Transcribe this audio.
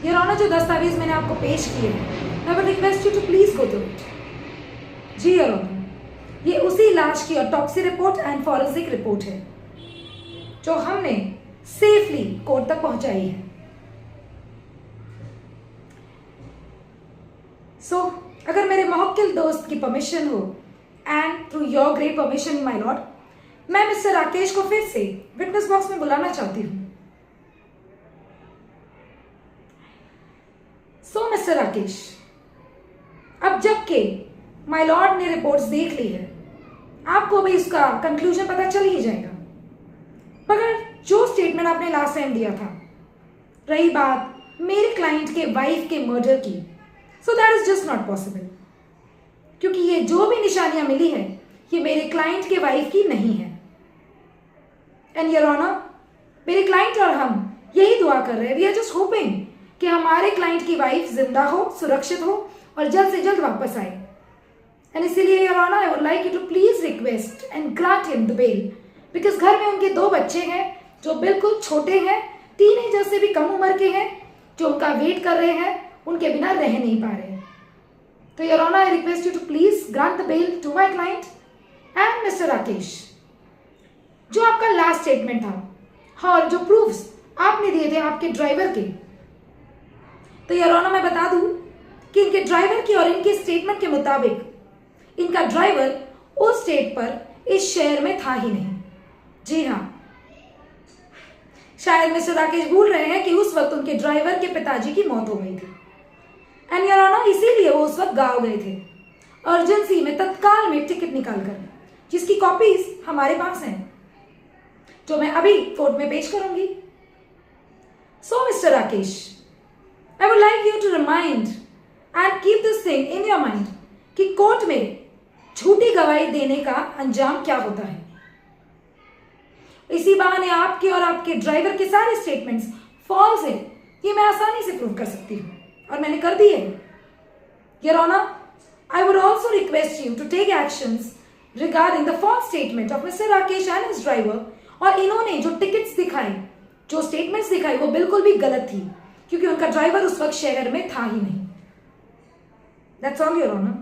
Your honour, जो दस्तावेज मैंने आपको पेश किए हैं, I would request you to please go through it. जी योर ऑनर, ये उसी लाश की autopsy report and forensic report है जो हमने सेफली कोर्ट तक पहुंचाई है। सो अगर मेरे मुवक्किल दोस्त की परमिशन हो and through your great permission my Lord, मैं मिस्टर राकेश को फिर से विटनेस बॉक्स में बुलाना चाहती हूं। सो मिस्टर राकेश, अब जबकि माय लॉर्ड ने रिपोर्ट्स देख ली है, आपको भी इसका कंक्लूजन पता चल ही जाएगा। मगर जो स्टेटमेंट आपने लास्ट टाइम दिया था, रही बात मेरे क्लाइंट के वाइफ के मर्डर की, so that is just not possible, क्योंकि ये जो भी निशानियां मिली है ये मेरे क्लाइंट के वाइफ की नहीं है। एंड योर ऑनर, मेरे क्लाइंट और हम यही दुआ कर रहे हैं, वी आर जस्ट होपिंग कि हमारे क्लाइंट की वाइफ जिंदा हो, सुरक्षित हो और जल्द से जल्द वापस आए। एंड इसीलिए your honour, I would like you to please request and grant him the bail, because घर में उनके 2 बच्चे हैं जो बिल्कुल छोटे हैं, टीनेजर से भी कम उम्र के हैं, जो उनका वेट कर रहे हैं, उनके बिना रह नहीं पा रहे हैं। तो your honour, I request you to please grant the bail to my client and mister Rakesh. जो आपका लास्ट स्टेटमेंट था और जो प्रूफ्स आपने दिए थे आपके ड्राइवर के, तो योर ऑनर मैं बता दूं कि इनके ड्राइवर की और इनके स्टेटमेंट के मुताबिक इनका ड्राइवर उस स्टेट पर इस शहर में था ही नहीं। जी हाँ, शायद मिस्टर राकेश भूल रहे हैं कि उस वक्त उनके ड्राइवर के पिताजी की मौत हो गई थी। एंड योर ऑनर, इसीलिए वो उस वक्त गांव गए थे अर्जेंसी में, तत्काल में टिकट निकालकर, जिसकी कॉपीज हमारे पास हैं, जो मैं अभी कोर्ट में पेश करूंगी। सो mister Rakesh, I would like you to remind and keep this thing in your mind कि कोर्ट में झूठी गवाही देने का अंजाम क्या होता है। इसी बहाने आपके और आपके ड्राइवर के सारे स्टेटमेंट्स फॉल्स हैं, ये मैं आसानी से प्रूव कर सकती हूँ और मैंने कर दी है। Your honour, I would also request you to take actions regarding the false statement of Mr. Rakesh and his driver, और इन्होंने जो टिकट्स दिखाए, जो स्टेटमेंट्स दिखाई, वो बिल्कुल भी गलत थी, क्योंकि उनका ड्राइवर उस वक्त शहर में था ही नहीं। That's all your honour.